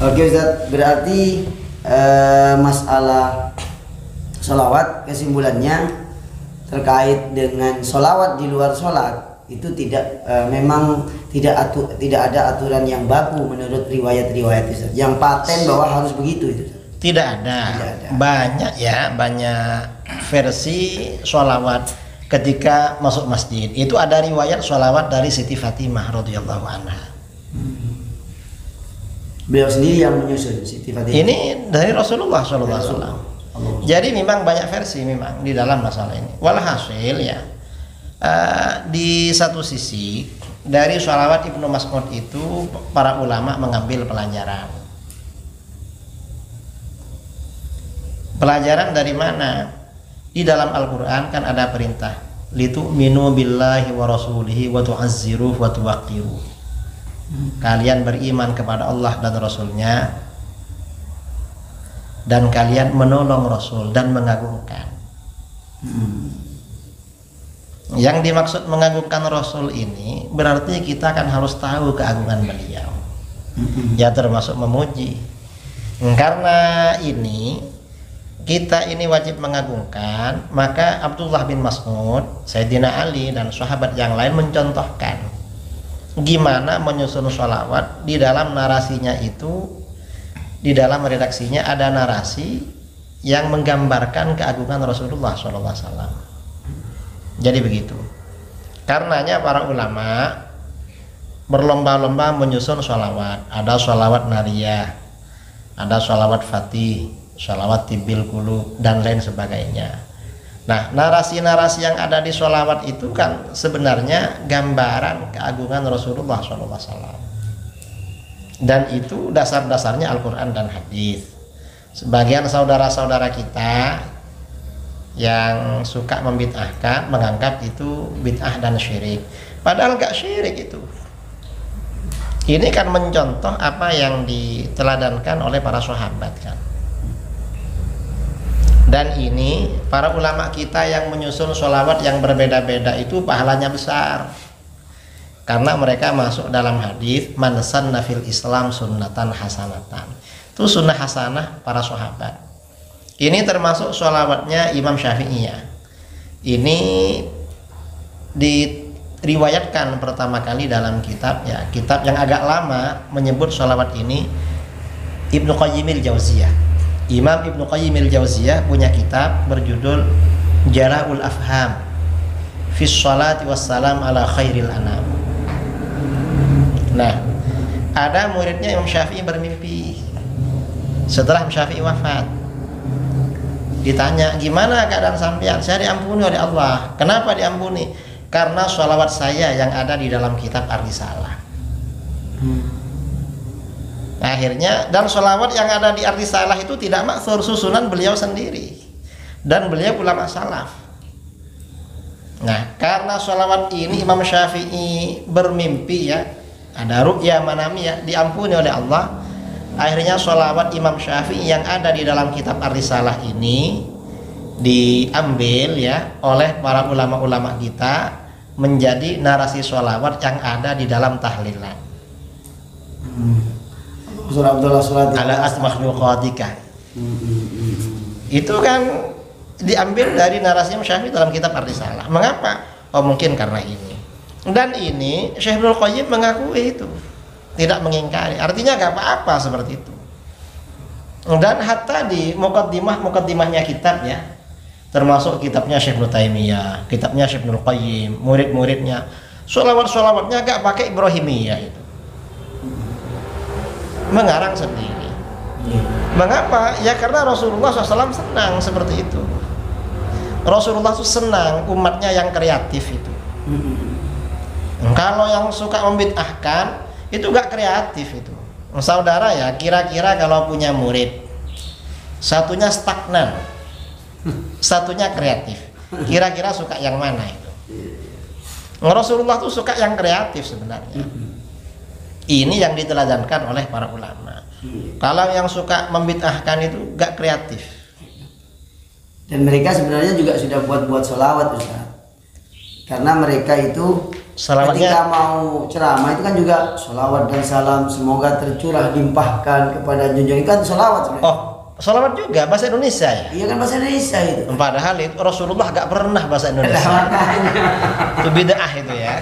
Oke Ustaz, berarti masalah sholawat kesimpulannya terkait dengan sholawat di luar sholat itu tidak memang tidak ada aturan yang baku menurut riwayat-riwayat Ustaz. Yang paten bahwa harus begitu itu. Tidak ada. Banyak versi sholawat ketika masuk masjid. Itu ada riwayat sholawat dari Siti Fatimah radhiyallahu anha. Beliau sendiri yang menyusun Siti Fatimah. Ini dari Rasulullah SAW. Jadi memang banyak versi memang di dalam masalah ini. Walhasil ya, di satu sisi dari sholawat Ibnu Mas'ud itu para ulama mengambil pelajaran. Pelajaran dari mana? Di dalam Al-Quran kan ada perintah litu'minu billahi wa rasulihi wa tu'azziruhu wa tuwaqqiru. Kalian beriman kepada Allah dan Rasulnya, dan kalian menolong Rasul dan mengagungkan. Yang dimaksud mengagungkan Rasul ini berarti kita kan harus tahu keagungan beliau. Ya termasuk memuji. Karena ini kita ini wajib mengagungkan, maka Abdullah bin Mas'ud, Sayyidina Ali dan sahabat yang lain mencontohkan gimana menyusun sholawat. Di dalam narasinya itu, di dalam redaksinya ada narasi yang menggambarkan keagungan Rasulullah SAW. Jadi begitu. Karenanya para ulama berlomba-lomba menyusun sholawat. Ada sholawat nariyah, ada sholawat fatih, sholawat tibil qulub dan lain sebagainya. Nah, narasi-narasi yang ada di sholawat itu kan sebenarnya gambaran keagungan Rasulullah SAW. Dan itu dasar-dasarnya Al-Quran dan hadis. Sebagian saudara-saudara kita yang suka membid'ahkan menganggap itu bid'ah dan syirik, padahal gak syirik itu. Ini kan mencontoh apa yang diteladankan oleh para sahabat kan. Dan ini para ulama kita yang menyusun sholawat yang berbeda-beda itu pahalanya besar, karena mereka masuk dalam hadis man sanna fil Islam sunnatan hasanatan. Itu sunnah hasanah para sahabat. Ini termasuk sholawatnya Imam Syafi'i ya. Ini diriwayatkan pertama kali dalam kitab ya, kitab yang agak lama menyebut sholawat ini Ibnu Qayyimil Jauziyah. Imam Ibnu Qayyimil Jauziyah punya kitab berjudul Jala'ul Afham fi sholati wassalam ala khairil anam. Nah, ada muridnya Imam Syafi'i bermimpi setelah Imam Syafi'i wafat. Ditanya, gimana keadaan sampean? Saya diampuni oleh Allah. Kenapa diampuni? Karena sholawat saya yang ada di dalam kitab Ar-Risalah. Akhirnya, dan sholawat yang ada di Ar-Risalah itu tidak maksur, susunan beliau sendiri. Dan beliau ulama salaf. Nah, karena sholawat ini Imam Syafi'i bermimpi ya, ada ru'ya manamiyah, diampuni oleh Allah. Akhirnya sholawat Imam Syafi'i yang ada di dalam kitab Ar-Risalah ini diambil ya oleh para ulama-ulama kita menjadi narasi sholawat yang ada di dalam tahlilan. Surah Abdullah surat ala asmakhluqatika. Itu kan diambil dari narasi Imam Syafi'i dalam kitab Ar-Risalah. Mengapa? Oh mungkin karena ini. Dan ini Syekh Ibnu Qayyim mengakui itu, tidak mengingkari. Artinya gak apa-apa seperti itu. Dan hatta di muqaddimahnya kitab ya, termasuk kitabnya Syekh Ibnu Taimiyah, kitabnya Syekh Ibnu Qayyim, murid-muridnya, sholawat-sholawatnya gak pakai Ibrahimiyah itu, mengarang sendiri. Mengapa? Ya karena Rasulullah SAW senang seperti itu. Rasulullah itu senang umatnya yang kreatif itu. Kalau yang suka membid'ahkan itu gak kreatif itu. Saudara ya, kira-kira kalau punya murid, satunya stagnan, satunya kreatif, kira-kira suka yang mana itu? Rasulullah tuh suka yang kreatif sebenarnya. Ini yang diteladankan oleh para ulama. Kalau yang suka membid'ahkan itu gak kreatif. Dan mereka sebenarnya juga sudah buat sholawat Ustaz. Karena mereka itu Salawatnya ketika mau ceramah itu kan juga sholawat dan salam semoga tercurah limpahkan kepada junjungan, kan sholawat sebenarnya. oh, salawat juga bahasa Indonesia ya. Iya kan bahasa Indonesia itu. Padahal itu Rasulullah gak pernah bahasa Lah, Indonesia. makanya. Itu bid'ah itu ya.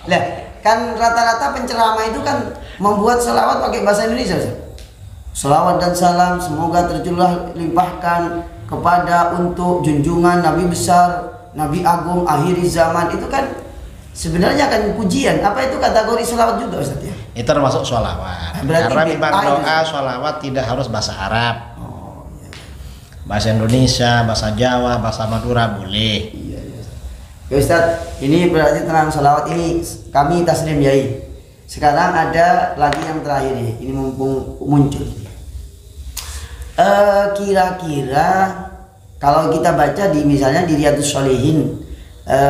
Lah, kan rata-rata penceramah itu kan membuat sholawat pakai bahasa Indonesia, Ustaz. Sholawat dan salam semoga tercurah limpahkan kepada untuk junjungan Nabi besar, Nabi agung akhir zaman, itu kan sebenarnya kan pujian. Apa itu kategori sholawat juga, Ustaz ya? Itu termasuk sholawat. Berarti Karena memang bid'ah itu. doa sholawat tidak harus bahasa Arab. Oh, iya. Bahasa Indonesia, bahasa Jawa, bahasa Madura boleh. Iya, iya. Ya Ustaz, ini berarti tentang sholawat ini kami taslim yai. Sekarang ada lagi yang terakhir nih, ini mumpung muncul. Kira-kira kalau kita baca di misalnya di Riyadhus Shalihin,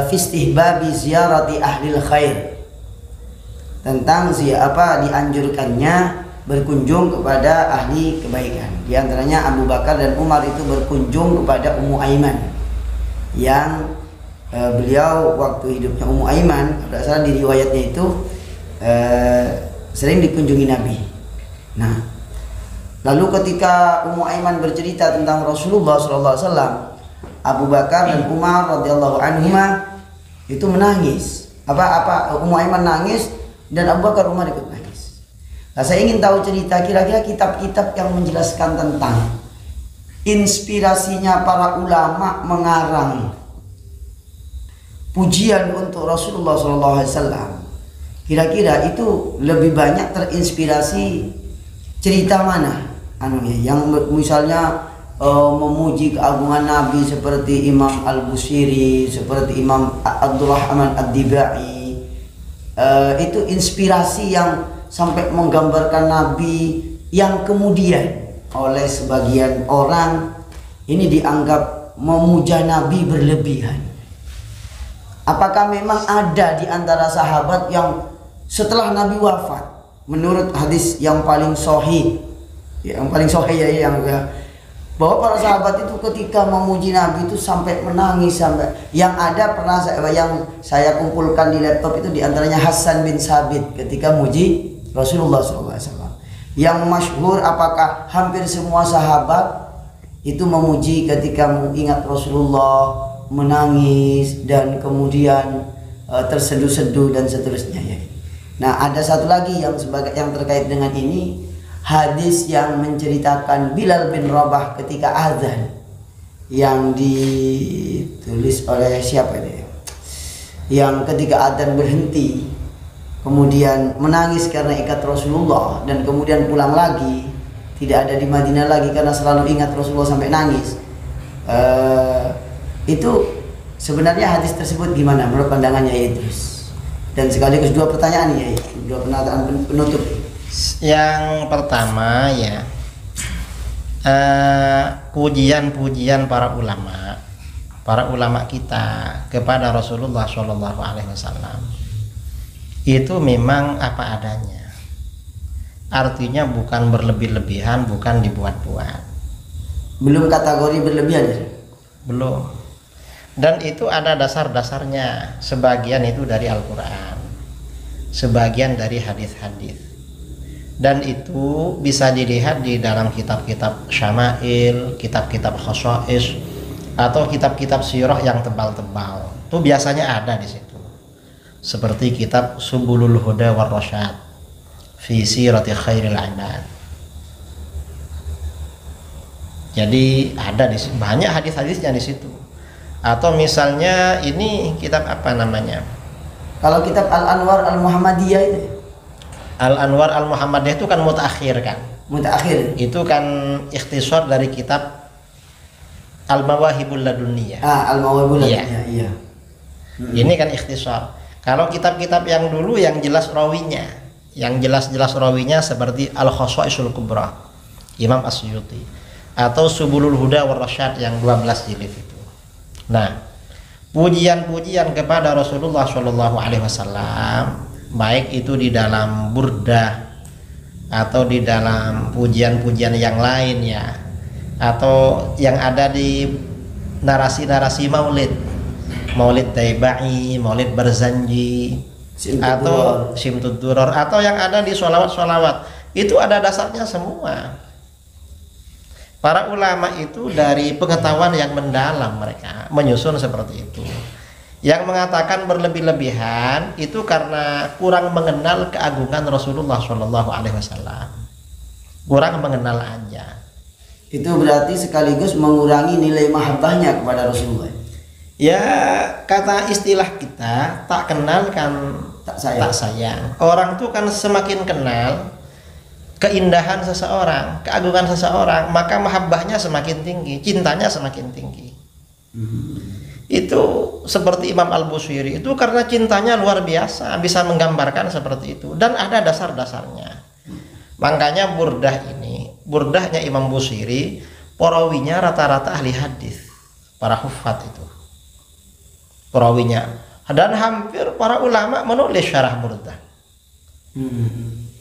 fi istihbabi ziyarati ahlil khair, tentang dianjurkannya berkunjung kepada ahli kebaikan. Di antaranya Abu Bakar dan Umar itu berkunjung kepada Ummu Aiman, yang beliau waktu hidupnya Ummu Aiman, berdasarkan di riwayatnya itu sering dikunjungi Nabi. Nah, lalu ketika Ummu Aiman bercerita tentang Rasulullah SAW, Abu Bakar dan Umar radhiyallahu anhuma itu menangis. Ummu Aiman nangis dan Abu Bakar Umar ikut nangis. Nah, saya ingin tahu cerita kira-kira kitab-kitab yang menjelaskan tentang inspirasinya para ulama mengarang pujian untuk Rasulullah SAW. Kira-kira itu lebih banyak terinspirasi cerita mana? Yang misalnya memuji keagungan Nabi seperti Imam Al-Busiri, seperti Imam Abdurrahman Ad-Dibai, itu inspirasi yang sampai menggambarkan Nabi, yang kemudian oleh sebagian orang ini dianggap memuja Nabi berlebihan. Apakah memang ada di antara sahabat yang setelah Nabi wafat, menurut hadis yang paling sahih, bahwa para sahabat itu ketika memuji Nabi itu sampai menangis, sampai yang ada pernah saya kumpulkan di laptop itu diantaranya Hasan bin Sabit ketika muji Rasulullah SAW. Yang masyhur, apakah hampir semua sahabat itu memuji ketika mengingat Rasulullah, menangis dan kemudian terseduh-seduh dan seterusnya ya. Nah, ada satu lagi yang terkait dengan ini, hadis yang menceritakan Bilal bin Rabah ketika azan, yang ditulis oleh siapa ini? Yang ketika azan berhenti kemudian menangis karena ikat Rasulullah dan kemudian pulang lagi, tidak ada di Madinah lagi karena selalu ingat Rasulullah sampai nangis. Itu sebenarnya hadis tersebut gimana menurut pandangannya ya Idris? Dan sekaligus dua pertanyaan ya, dua pernyataan penutup. Yang pertama ya, pujian-pujian para ulama kita kepada Rasulullah SAW itu memang apa adanya. Artinya bukan berlebih-lebihan, bukan dibuat-buat. Belum kategori berlebihan ya? Belum. Dan itu ada dasar-dasarnya. Sebagian itu dari Al-Quran, sebagian dari hadis-hadis. Dan itu bisa dilihat di dalam kitab-kitab syama'il, kitab-kitab khasa'is, atau kitab-kitab sirah yang tebal-tebal. Itu biasanya ada di situ. Seperti kitab Subulul Huda war Rasyad fi sirati khairil ibad. Jadi ada di situ banyak hadis-hadisnya di situ. Atau misalnya ini kitab apa namanya? Kalau kitab Al-Anwar Al-Muhammadiyah itu, Al-Anwar Al-Muhammadiyah itu kan mutaakhir kan? Mutaakhir. Itu kan ikhtisar dari kitab Al-Mawahibul Laduniyah. Al-Mawahibul Laduniyah, iya. Ini kan ikhtisar. Kalau kitab-kitab yang dulu yang jelas rawinya, yang jelas-jelas rawinya seperti Al-Khasaisul Kubra, Imam Asyuti, atau Subulul Huda war Rasyad yang 12 jilid itu. Nah, pujian-pujian kepada Rasulullah SAW, baik itu di dalam burdah atau di dalam pujian-pujian yang lain ya, atau yang ada di narasi-narasi maulid Taibai, Maulid Barzanji, atau simtud duror atau yang ada di sholawat-sholawat, itu ada dasarnya semua. Para ulama itu dari pengetahuan yang mendalam mereka menyusun seperti itu. Yang mengatakan berlebih-lebihan itu karena kurang mengenal keagungan Rasulullah Shallallahu Alaihi Wasallam, kurang mengenal aja. Itu berarti sekaligus mengurangi nilai mahabbahnya kepada Rasulullah. Ya, kata istilah kita, tak kenal kan tak sayang. Orang tuh kan semakin kenal keindahan seseorang, keagungan seseorang, maka mahabbahnya semakin tinggi, cintanya semakin tinggi. Itu seperti Imam Al-Busiri itu karena cintanya luar biasa, bisa menggambarkan seperti itu, dan ada dasar-dasarnya. Makanya burdahnya Imam Busiri, perawinya rata-rata ahli hadis, para hufat itu perawinya, dan hampir para ulama menulis syarah burdah.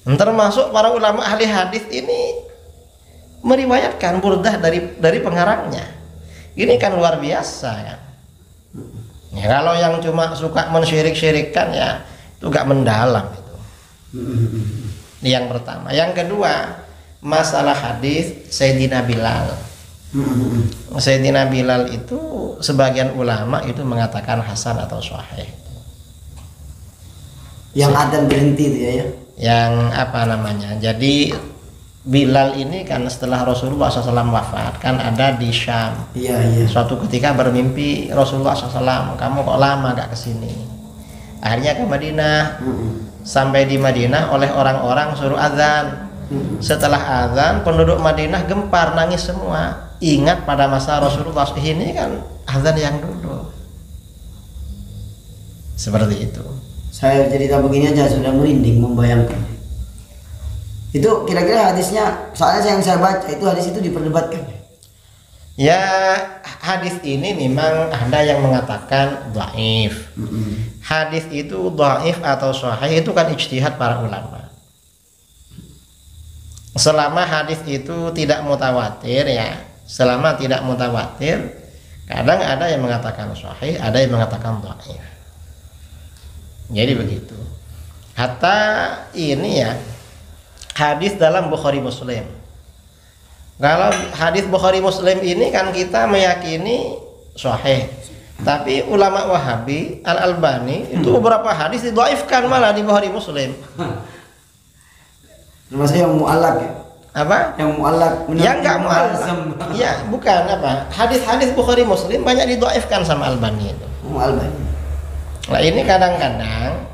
Termasuk para ulama ahli hadis ini meriwayatkan burdah dari pengarangnya. Ini kan luar biasa kan. Ya, kalau yang cuma suka mensyirik-syirikkan ya itu gak mendalam itu. Yang pertama. Yang kedua, masalah hadis Sayyidina Bilal. Sayyidina Bilal itu sebagian ulama itu mengatakan hasan atau sahih. Yang adzan berhenti itu ya. Yang apa namanya? Jadi Bilal ini kan setelah Rasulullah SAW wafat kan ada di Syam. Iya. Suatu ketika bermimpi Rasulullah SAW, kamu kok lama gak kesini? Akhirnya ke Madinah. Sampai di Madinah oleh orang-orang suruh azan. Setelah azan penduduk Madinah gempar, nangis semua. Ingat pada masa Rasulullah ini kan azan yang dulu. Seperti itu. Saya cerita begini aja sudah merinding membayangkan. Itu kira-kira hadisnya, soalnya yang saya baca itu hadis itu diperdebatkan. Ya, hadis ini memang ada yang mengatakan dhaif. Hadis itu dhaif atau sahih itu kan ijtihad para ulama. Selama hadis itu tidak mutawatir ya, selama tidak mutawatir, kadang ada yang mengatakan sahih, ada yang mengatakan dhaif. Jadi begitu. Hatta ini ya, hadis dalam Bukhari Muslim. Kalau hadis Bukhari Muslim ini kan kita meyakini sahih. Tapi ulama Wahabi, Al-Albani itu beberapa hadis didhaifkan malah di Bukhari Muslim. Termasuk yang mu'allaq ya? Apa? Yang mu'allaq. Yang enggak mu'allaq. Ya, bukan apa? Hadis-hadis Bukhari Muslim banyak didhaifkan sama Albani itu. Albani. Nah, ini kadang-kadang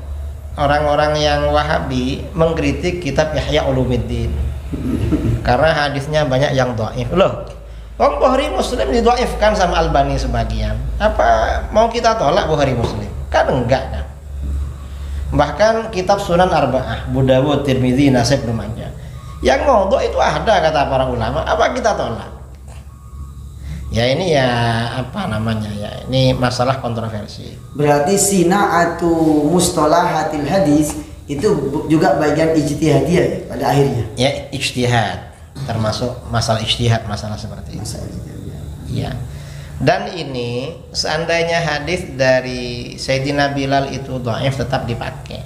orang-orang yang Wahabi mengkritik kitab Ihya Ulumuddin karena hadisnya banyak yang dhaif. Loh, Bukhari Muslim didhaifkan sama Albani sebagian. Apa mau kita tolak Bukhari Muslim? Kan enggak kan. Bahkan kitab Sunan Arba'ah, Abu Dawud, Tirmidzi, Nasai, Ibnu Majah, yang maudhu itu ada kata para ulama. Apa kita tolak? Ya ini ya apa namanya ya, ini masalah kontroversi. Berarti sina'atu mustalahatil hadis itu juga bagian ijtihadiyah ya pada akhirnya. Ya ijtihad, termasuk masalah ijtihad, masalah seperti itu. Ya. Dan ini seandainya hadis dari Sayyidina Bilal itu dhaif tetap dipakai.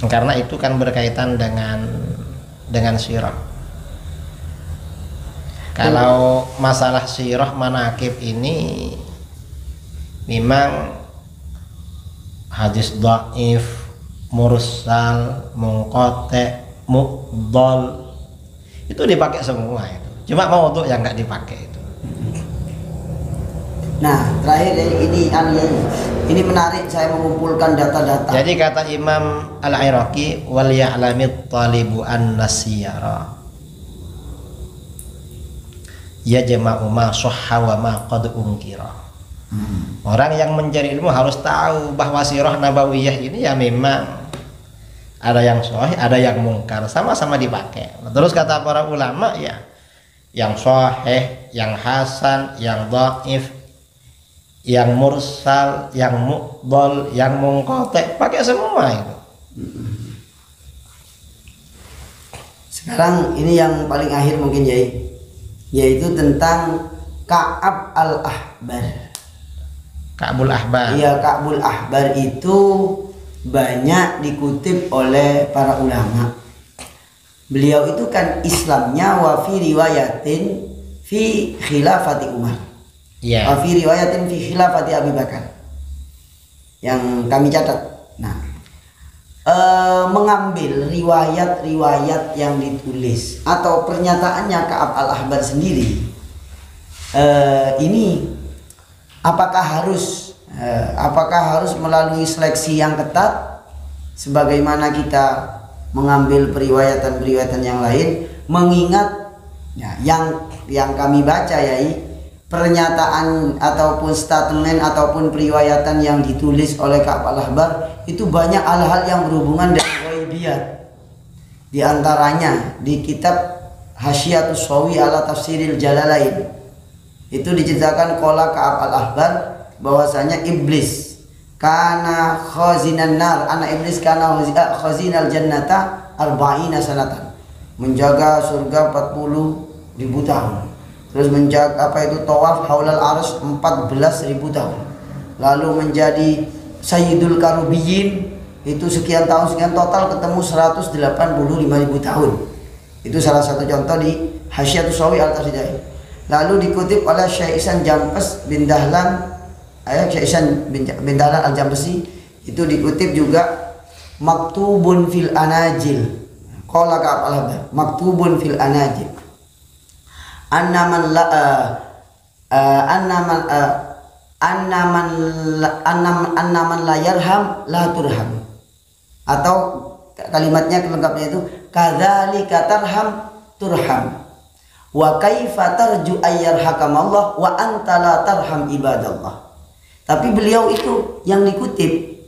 Karena itu kan berkaitan dengan sirah. Kalau masalah sirah manakib ini memang hadis dhaif, mursal, munqati', mu'dhal itu dipakai semua itu. Cuma maudhu yang enggak dipakai itu. Nah, terakhir ini menarik, saya mengumpulkan data-data. Jadi kata Imam Al-Iraqi wal ya'lamit talibu an-nasiyara ya jama'u ma sahha wa ma qad unkira. Orang yang mencari ilmu harus tahu bahwa sirah nabawiyah ini ya memang ada yang sahih, ada yang mungkar, sama-sama dipakai. Terus kata para ulama ya, yang sahih, yang hasan, yang dhaif, yang mursal, yang mu'dhal, yang munqati', pakai semua itu. Sekarang ini yang paling akhir mungkin yaitu tentang Ka'ab al-Ahbar. Ka'bul Ahbar. Iya, Ka'bul Ahbar itu banyak dikutip oleh para ulama. Beliau itu kan Islamnya wa fi riwayatin fi khilafati Umar. Iya. Wa fi riwayatin fi khilafati Abi Bakar. Yang kami catat. Nah, mengambil riwayat-riwayat yang ditulis atau pernyataannya Ka'ab al-Ahbar sendiri, ini apakah harus melalui seleksi yang ketat sebagaimana kita mengambil periwayatan-periwayatan yang lain, mengingat ya, yang kami baca ya, pernyataan ataupun statement ataupun periwayatan yang ditulis oleh Ka'ab al-Ahbar itu banyak hal-hal yang berhubungan dengan ghaibiyat. Di antaranya di kitab Hasyiatus Shawi ala Tafsiril Jalalain itu diceritakan qala Ka'ab al-Ahbar bahwasanya iblis kana khazinan nar, anak iblis kana khazinal jannata arba'ina sanatan, menjaga surga 40.000 tahun. Terus menjaga tawaf haulal arsy 14.000 tahun. Lalu menjadi sayyidul karubiyin itu sekian tahun, sekian total ketemu 185.000 tahun. Itu salah satu contoh di Hasyiatus Shawi al-Tafsir. Lalu dikutip oleh Syekh Ihsan Jampes bin Dahlan, Syekh Ihsan bin Dahlan al-Jambesi, itu dikutip juga maktubun fil anajil. Qala Ka'ab al-Ahbar maktubun fil anajil annaman la yarham la turham, atau kalimatnya lengkapnya itu kadzalika tarham turham wa kaifa tarju ayyarhakamallah wa anta la tarham ibadallah. Tapi beliau itu yang dikutip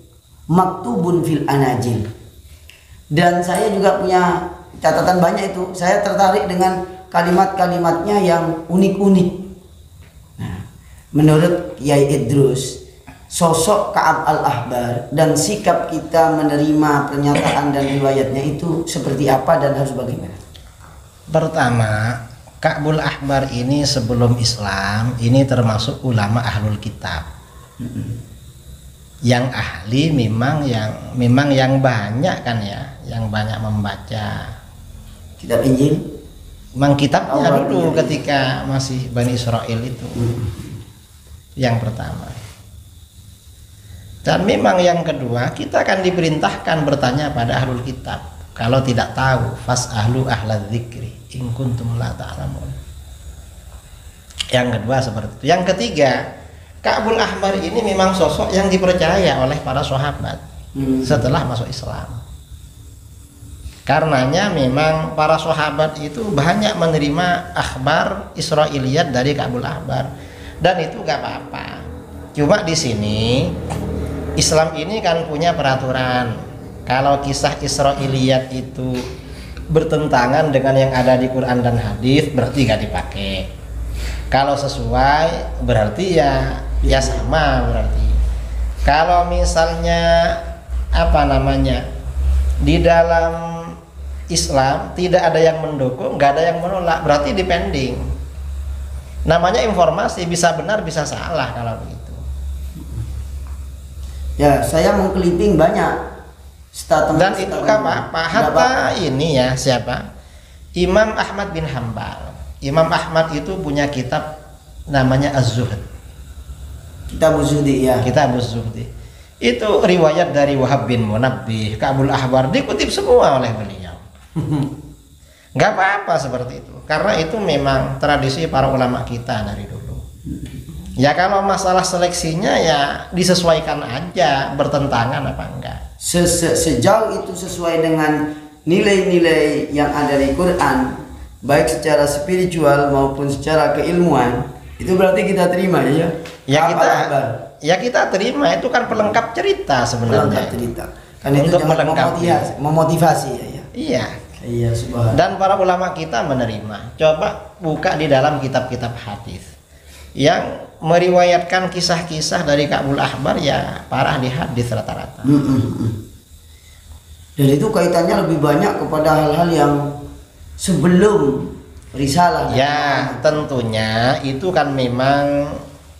maktubun fil anajil, dan saya juga punya catatan banyak itu. Saya tertarik dengan kalimat-kalimatnya yang unik-unik. Nah, menurut Kiai Idrus, sosok Ka'ab al-Ahbar dan sikap kita menerima pernyataan dan riwayatnya itu seperti apa dan harus bagaimana? Pertama, Ka'bul Ahbar ini sebelum Islam ini termasuk ulama ahlul kitab. Yang ahli memang yang banyak kan ya, yang banyak membaca kitab Injil. Memang kitabnya dulu ketika masih Bani Israel itu. Yang pertama. Dan memang yang kedua, kita akan diperintahkan bertanya pada ahlul kitab. Kalau tidak tahu, fas'ahlu ahlal dzikri in kuntum la ta'lamun. Yang kedua seperti itu. Yang ketiga, Ka'bul Ahbar ini memang sosok yang dipercaya oleh para sahabat setelah masuk Islam. Karenanya memang para sahabat itu banyak menerima akhbar Israiliyat dari Ka'bul Ahbar, dan itu gak apa-apa. Cuma di sini Islam ini kan punya peraturan, kalau kisah Israiliyat itu bertentangan dengan yang ada di Quran dan hadis berarti gak dipakai. Kalau sesuai berarti ya sama berarti. Kalau misalnya di dalam Islam tidak ada yang mendukung, nggak ada yang menolak, berarti depending. Namanya informasi, bisa benar bisa salah kalau begitu. Ya, saya mengkliping banyak statement. Dan itu nggak apa-apa. Hatta ini ya siapa? Imam Ahmad bin Hambal. Imam Ahmad itu punya kitab namanya Az-Zuhd. Kitab Az-Zuhdi ya. Kitab Az-Zuhdi. Itu riwayat dari Wahab bin Munabbih, Ka'bul Ahbar dikutip semua oleh beliau. Nggak apa-apa seperti itu, karena itu memang tradisi para ulama kita dari dulu. Ya kalau masalah seleksinya ya disesuaikan aja, bertentangan apa enggak. Sejauh itu sesuai dengan nilai-nilai yang ada di Quran, baik secara spiritual maupun secara keilmuan, itu berarti kita terima ya. Kita terima, itu kan pelengkap cerita sebenarnya. Pelengkap cerita. Kan itu untuk memotivasi ya. Iya, subhanallah. Dan para ulama kita menerima. Coba buka di dalam kitab-kitab hadis yang meriwayatkan kisah-kisah dari Ka'bul Ahbar ya parah di hadis rata-rata. Dan itu kaitannya lebih banyak kepada hal-hal yang sebelum risalah. Ya, tentunya itu kan memang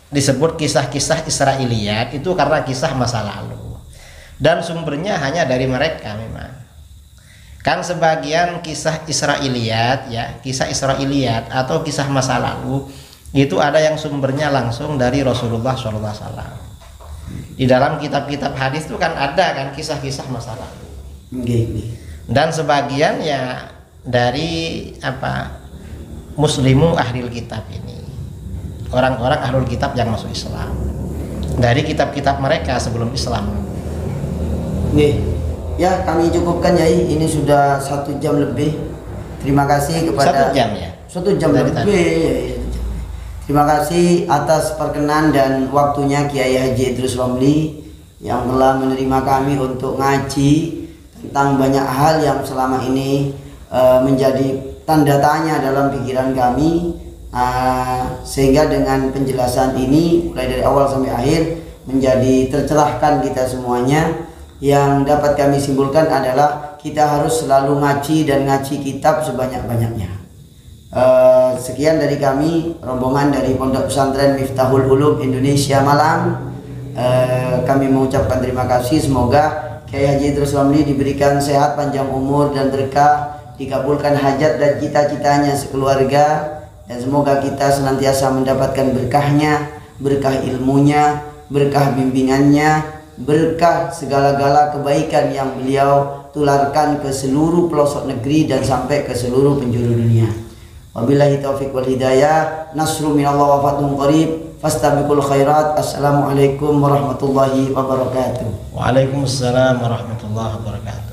disebut kisah-kisah Israiliyat itu karena kisah masa lalu, dan sumbernya hanya dari mereka. Memang kan sebagian kisah Israiliyat, ya, kisah Israiliyat atau kisah masa lalu itu ada yang sumbernya langsung dari Rasulullah SAW. Di dalam kitab-kitab hadis itu kan ada kan kisah-kisah masa lalu. Dan sebagian ya dari muslimu ahlul kitab ini, orang-orang ahlul kitab yang masuk Islam, dari kitab-kitab mereka sebelum Islam. Ya, kami cukupkan Yai, ini sudah 1 jam lebih. Terima kasih kepada 1 jam ya. 1 jam dari lebih. Ya. Terima kasih atas perkenan dan waktunya Kiai Haji Idrus Romli yang telah menerima kami untuk ngaji tentang banyak hal yang selama ini menjadi tanda tanya dalam pikiran kami, sehingga dengan penjelasan ini mulai dari awal sampai akhir menjadi tercerahkan kita semuanya. Yang dapat kami simpulkan adalah kita harus selalu ngaji dan ngaji kitab sebanyak-banyaknya. Sekian dari kami, rombongan dari Pondok Pesantren Miftahul Ulum Indonesia Malang. Kami mengucapkan terima kasih. Semoga Kiai Haji Idrus Romli diberikan sehat, panjang umur dan berkah, dikabulkan hajat dan cita-citanya sekeluarga, dan semoga kita senantiasa mendapatkan berkahnya, berkah ilmunya, berkah bimbingannya, berkah segala-gala kebaikan yang beliau tularkan ke seluruh pelosok negeri dan sampai ke seluruh penjuru dunia. Wabillahi taufiq wal hidayah. Nasru minallah wa fathun qarib. Fastabiqul khairat. Assalamualaikum warahmatullahi wabarakatuh. Waalaikumsalam warahmatullahi wabarakatuh.